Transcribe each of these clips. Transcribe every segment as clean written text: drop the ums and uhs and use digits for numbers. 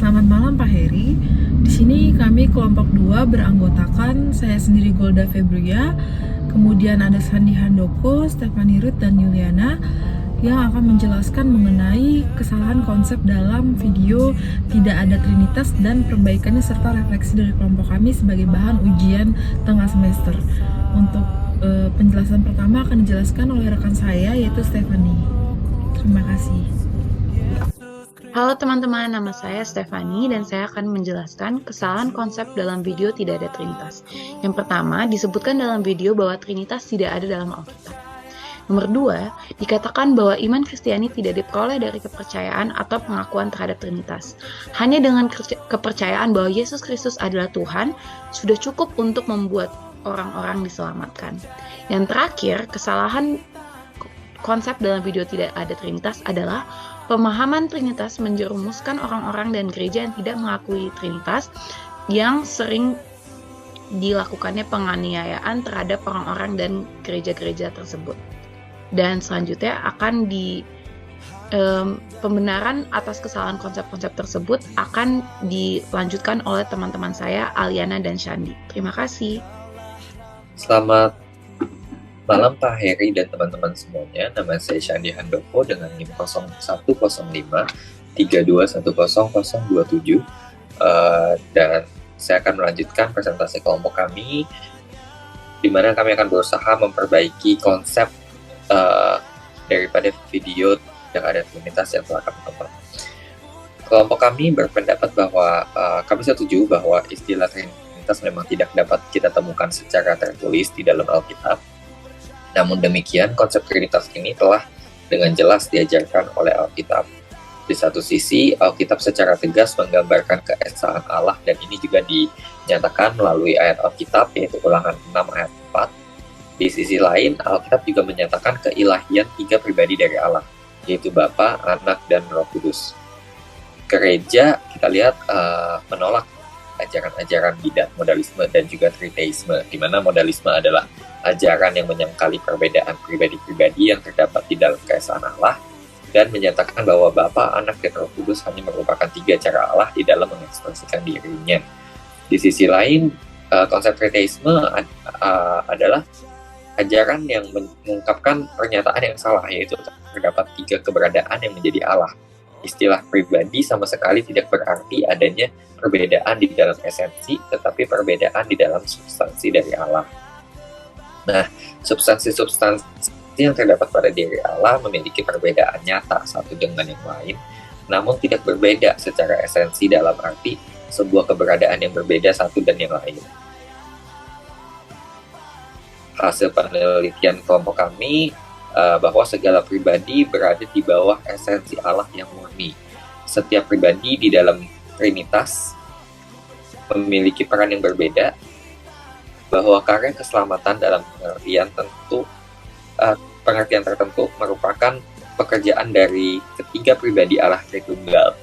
Selamat malam Pak Heri. Di sini kami kelompok 2 beranggotakan saya sendiri Golda Febria, kemudian ada Sandi Handoko, Stephanie Ruth dan Yuliana yang akan menjelaskan mengenai kesalahan konsep dalam video tidak ada trinitas dan perbaikannya serta refleksi dari kelompok kami sebagai bahan ujian tengah semester. Untuk penjelasan pertama akan dijelaskan oleh rekan saya yaitu Stephanie. Terima kasih. Halo teman-teman, nama saya Stephanie dan saya akan menjelaskan kesalahan konsep dalam video tidak ada Trinitas. Yang pertama, disebutkan dalam video bahwa Trinitas tidak ada dalam Alkitab. Nomor 2, dikatakan bahwa iman Kristiani tidak diperoleh dari kepercayaan atau pengakuan terhadap Trinitas. Hanya dengan kepercayaan bahwa Yesus Kristus adalah Tuhan, sudah cukup untuk membuat orang-orang diselamatkan. Yang terakhir, kesalahan konsep dalam video tidak ada Trinitas adalah pemahaman Trinitas menjerumuskan orang-orang dan gereja yang tidak mengakui Trinitas yang sering dilakukannya penganiayaan terhadap orang-orang dan gereja-gereja tersebut. Dan selanjutnya akan pembenaran atas kesalahan konsep-konsep tersebut akan dilanjutkan oleh teman-teman saya, Aliana dan Shandi. Terima kasih. Selamat malam Pak Heri dan teman-teman semuanya. Nama saya Shandi Handoko dengan NIM 0105 32100027 dan saya akan melanjutkan presentasi kelompok kami di mana kami akan berusaha memperbaiki konsep daripada video yang ada Trinitas yang telah kami tonton. Kelompok kami berpendapat bahwa kami setuju bahwa istilah Trinitas memang tidak dapat kita temukan secara tertulis di dalam Alkitab. Namun demikian, konsep Trinitas ini telah dengan jelas diajarkan oleh Alkitab. Di satu sisi, Alkitab secara tegas menggambarkan keesaan Allah dan ini juga dinyatakan melalui ayat Alkitab yaitu Ulangan 6 ayat 4. Di sisi lain, Alkitab juga menyatakan keilahian 3 pribadi dari Allah, yaitu Bapa, Anak, dan Roh Kudus. Gereja kita lihat menolak ajaran-ajaran bidat, modalisme, dan juga triteisme, di mana modalisme adalah ajaran yang menyangkali perbedaan pribadi-pribadi yang terdapat di dalam keesaan Allah dan menyatakan bahwa Bapa, Anak, dan Roh Kudus hanya merupakan 3 cara Allah di dalam mengekspresikan dirinya. Di sisi lain, konsep triteisme adalah ajaran yang mengungkapkan pernyataan yang salah, yaitu terdapat 3 keberadaan yang menjadi Allah. Istilah pribadi sama sekali tidak berarti adanya perbedaan di dalam esensi, tetapi perbedaan di dalam substansi dari Allah. Nah, substansi-substansi yang terdapat pada diri Allah memiliki perbedaan nyata satu dengan yang lain, namun tidak berbeda secara esensi dalam arti sebuah keberadaan yang berbeda satu dan yang lain. Hasil penelitian kelompok kami bahwa segala pribadi berada di bawah esensi Allah yang murni. Setiap pribadi di dalam Trinitas memiliki peran yang berbeda, bahwa karya keselamatan dalam pengertian tertentu merupakan pekerjaan dari ketiga pribadi Allah Tritunggal.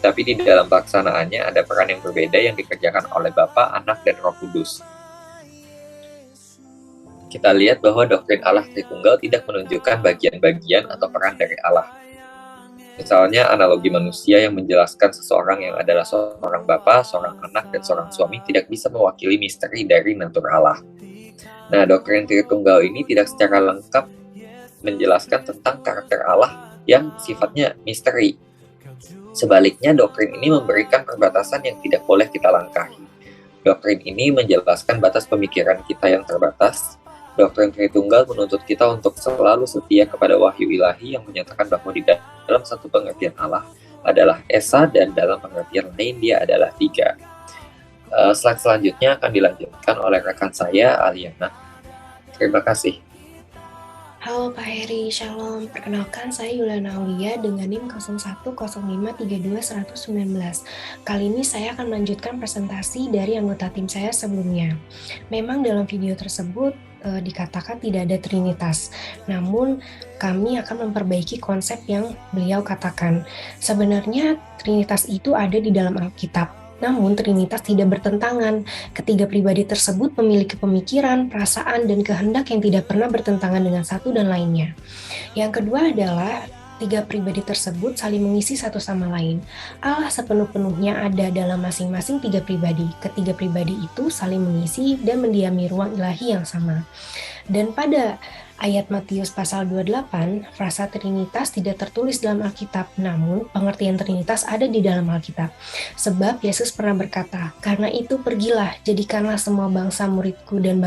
Tapi di dalam pelaksanaannya ada peran yang berbeda yang dikerjakan oleh Bapa, Anak, dan Roh Kudus. Kita lihat bahwa doktrin Allah Tritunggal tidak menunjukkan bagian-bagian atau peran dari Allah. Misalnya analogi manusia yang menjelaskan seseorang yang adalah seorang bapa, seorang anak, dan seorang suami tidak bisa mewakili misteri dari natur Allah. Nah, doktrin Tritunggal ini tidak secara lengkap menjelaskan tentang karakter Allah yang sifatnya misteri. Sebaliknya, doktrin ini memberikan perbatasan yang tidak boleh kita langkahi. Doktrin ini menjelaskan batas pemikiran kita yang terbatas. Doktrin Tritunggal menuntut kita untuk selalu setia kepada wahyu ilahi yang menyatakan bahwa di dalam satu pengertian Allah adalah Esa dan dalam pengertian lain dia adalah 3. Slide selanjutnya akan dilanjutkan oleh rekan saya, Aliana. Terima kasih. Halo Pak Heri, Shalom. Perkenalkan saya Yuliana Aulia dengan NIM 0105321119. Kali ini saya akan melanjutkan presentasi dari anggota tim saya sebelumnya. Memang dalam video tersebut dikatakan tidak ada Trinitas, namun kami akan memperbaiki konsep yang beliau katakan. Sebenarnya Trinitas itu ada di dalam Alkitab. Namun Trinitas tidak bertentangan. Ketiga pribadi tersebut memiliki pemikiran, perasaan, dan kehendak yang tidak pernah bertentangan dengan satu dan lainnya. Yang kedua adalah tiga pribadi tersebut saling mengisi satu sama lain. Allah sepenuh-penuhnya ada dalam masing-masing tiga pribadi. Ketiga pribadi itu saling mengisi dan mendiami ruang ilahi yang sama. Dan pada ayat Matius pasal 28, frasa Trinitas tidak tertulis dalam Alkitab, namun pengertian Trinitas ada di dalam Alkitab. Sebab Yesus pernah berkata, "Karena itu pergilah, jadikanlah semua bangsa muridku dan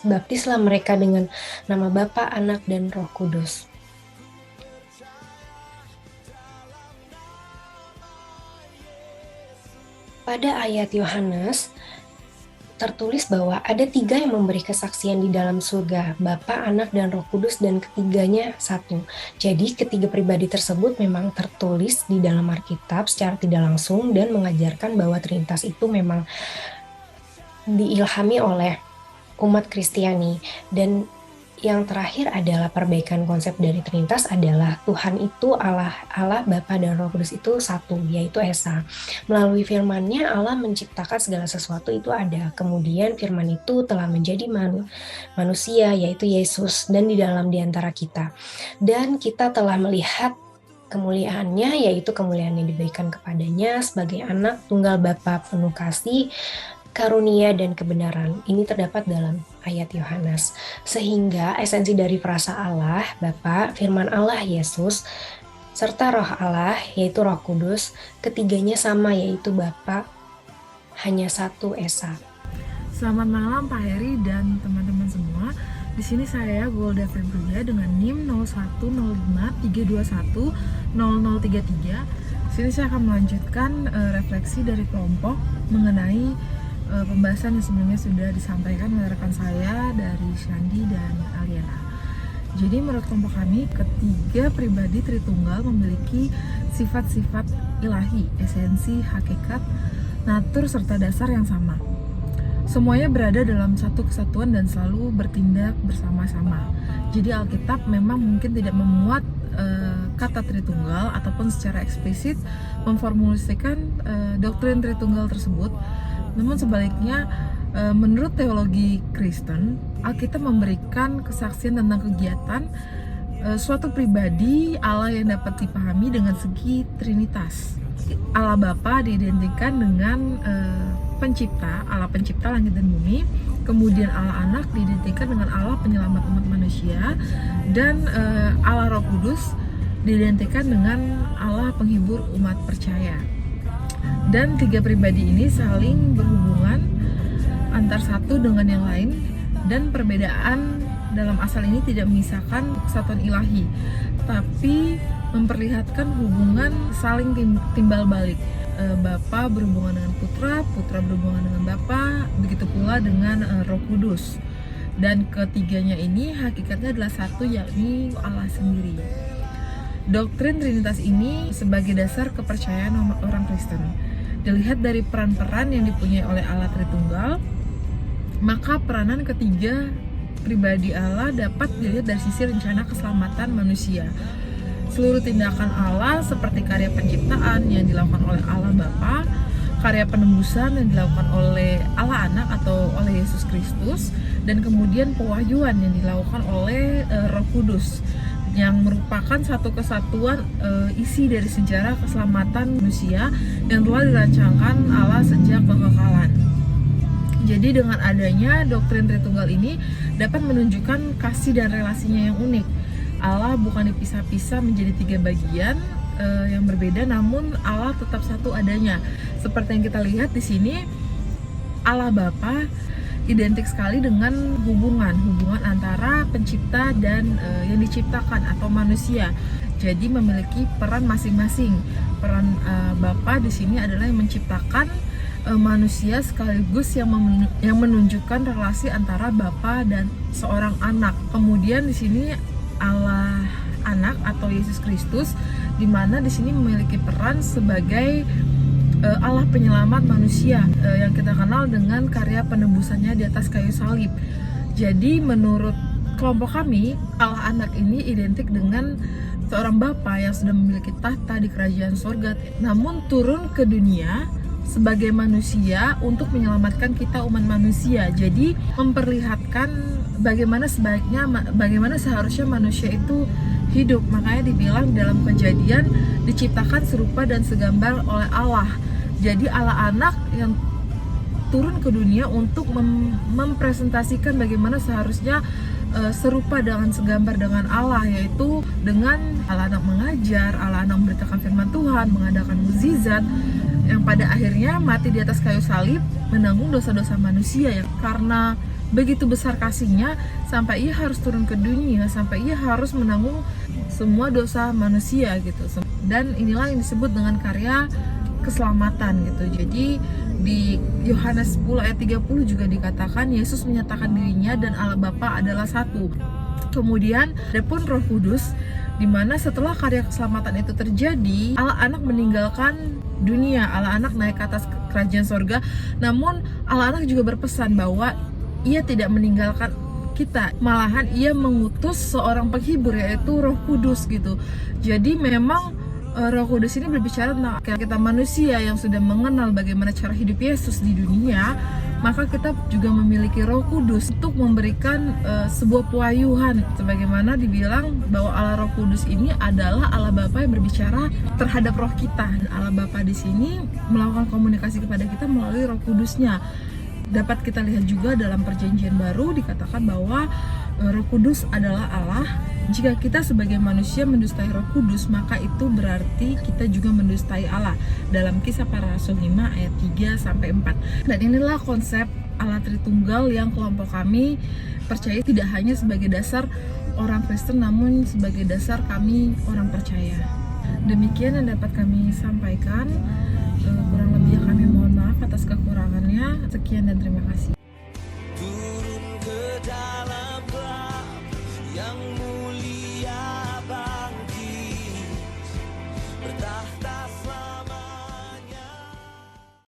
baptislah mereka dengan nama Bapa, Anak, dan Roh Kudus." Pada ayat Yohanes, tertulis bahwa ada tiga yang memberi kesaksian di dalam surga, Bapa, Anak, dan Roh Kudus, dan ketiganya satu. Jadi ketiga pribadi tersebut memang tertulis di dalam Alkitab secara tidak langsung dan mengajarkan bahwa Trinitas itu memang diilhami oleh umat Kristiani. Dan yang terakhir adalah perbaikan konsep dari Trinitas adalah Tuhan itu Allah Bapa dan Roh Kudus itu satu, yaitu Esa. Melalui firman-Nya Allah menciptakan segala sesuatu itu ada. Kemudian firman itu telah menjadi manusia, yaitu Yesus, dan di antara kita. Dan kita telah melihat kemuliaannya, yaitu kemuliaan yang diberikan kepadanya sebagai anak tunggal Bapa penuh kasih, karunia, dan kebenaran. Ini terdapat dalam ayat Yohanes. Sehingga esensi dari frasa Allah, Bapa, firman Allah, Yesus, serta roh Allah, yaitu Roh Kudus, ketiganya sama, yaitu Bapa, hanya satu Esa. Selamat malam Pak Heri dan teman-teman semua. Di sini saya Golda Februya dengan NIM 010532100033. Di sini saya akan melanjutkan refleksi dari kelompok mengenai pembahasan yang sebelumnya sudah disampaikan oleh rekan saya dari Shandi dan Aliana. Jadi menurut kelompok kami, ketiga pribadi Tritunggal memiliki sifat-sifat ilahi, esensi, hakikat, natur, serta dasar yang sama. Semuanya berada dalam satu kesatuan dan selalu bertindak bersama-sama. Jadi Alkitab memang mungkin tidak memuat kata Tritunggal ataupun secara eksplisit memformulasikan doktrin Tritunggal tersebut. Namun sebaliknya, menurut teologi Kristen, Alkitab memberikan kesaksian tentang kegiatan suatu pribadi Allah yang dapat dipahami dengan segi Trinitas. Allah Bapa diidentikan dengan pencipta, Allah pencipta langit dan bumi. Kemudian Allah Anak diidentikan dengan Allah penyelamat umat manusia, dan Allah Roh Kudus diidentikan dengan Allah penghibur umat percaya. Dan tiga pribadi ini saling berhubungan antar satu dengan yang lain, dan perbedaan dalam asal ini tidak memisahkan kesatuan ilahi, tapi memperlihatkan hubungan saling timbal balik. Bapa berhubungan dengan Putra, Putra berhubungan dengan Bapa, begitu pula dengan Roh Kudus. Dan ketiganya ini hakikatnya adalah satu, yakni Allah sendiri. Doktrin Trinitas ini sebagai dasar kepercayaan orang Kristen. Dilihat dari peran-peran yang dipunyai oleh Allah Tritunggal, maka peranan ketiga pribadi Allah dapat dilihat dari sisi rencana keselamatan manusia. Seluruh tindakan Allah seperti karya penciptaan yang dilakukan oleh Allah Bapa, karya penembusan yang dilakukan oleh Allah Anak atau oleh Yesus Kristus, dan kemudian pewahyuan yang dilakukan oleh Roh Kudus, yang merupakan satu kesatuan isi dari sejarah keselamatan manusia yang telah dirancangkan Allah sejak kekekalan. Jadi dengan adanya doktrin Tritunggal ini dapat menunjukkan kasih dan relasinya yang unik. Allah bukan dipisah-pisah menjadi tiga bagian yang berbeda, namun Allah tetap satu adanya. Seperti yang kita lihat di sini, Allah Bapa identik sekali dengan hubungan antara pencipta dan yang diciptakan atau manusia. Jadi memiliki peran masing-masing. Peran Bapa di sini adalah yang menciptakan manusia, sekaligus yang menunjukkan relasi antara Bapa dan seorang anak. Kemudian di sini Allah Anak atau Yesus Kristus, di mana di sini memiliki peran sebagai Allah penyelamat manusia yang kita kenal dengan karya penebusannya di atas kayu salib. Jadi menurut kelompok kami, Allah Anak ini identik dengan seorang Bapa yang sudah memiliki tahta di kerajaan surga, namun turun ke dunia sebagai manusia untuk menyelamatkan kita umat manusia. Jadi memperlihatkan bagaimana seharusnya manusia itu hidup. Makanya dibilang dalam Kejadian diciptakan serupa dan segambar oleh Allah. Jadi Allah anak yang turun ke dunia untuk mempresentasikan bagaimana seharusnya serupa dengan segambar dengan Allah, yaitu dengan Allah anak mengajar, Allah anak memberitakan firman Tuhan, mengadakan mukjizat, yang pada akhirnya mati di atas kayu salib menanggung dosa-dosa manusia ya. Karena begitu besar kasihnya sampai ia harus turun ke dunia, sampai ia harus menanggung semua dosa manusia gitu. Dan inilah yang disebut dengan karya keselamatan gitu. Jadi di Yohanes 10 ayat 30 juga dikatakan Yesus menyatakan dirinya dan Allah Bapa adalah satu. Kemudian ada pun Roh Kudus, di mana setelah karya keselamatan itu terjadi, Allah anak meninggalkan dunia, Allah anak naik ke atas kerajaan sorga. Namun Allah anak juga berpesan bahwa ia tidak meninggalkan kita, malahan ia mengutus seorang penghibur, yaitu Roh Kudus gitu. Jadi memang Roh Kudus ini berbicara tentang kita manusia yang sudah mengenal bagaimana cara hidup Yesus di dunia, maka kita juga memiliki Roh Kudus untuk memberikan sebuah pewahyuan, sebagaimana dibilang bahwa Allah Roh Kudus ini adalah Allah Bapa yang berbicara terhadap roh kita. Dan Allah Bapa di sini melakukan komunikasi kepada kita melalui Roh Kudusnya. Dapat kita lihat juga dalam Perjanjian Baru dikatakan bahwa Roh Kudus adalah Allah. Jika kita sebagai manusia mendustai Roh Kudus, maka itu berarti kita juga mendustai Allah. Dalam Kisah Para Rasul 5 ayat 3-4. Dan inilah konsep Allah Tritunggal yang kelompok kami percaya tidak hanya sebagai dasar orang Kristen, namun sebagai dasar kami orang percaya. Demikian yang dapat kami sampaikan. Kurang lebih kami mohon maaf atas kekurangannya. Sekian dan terima kasih.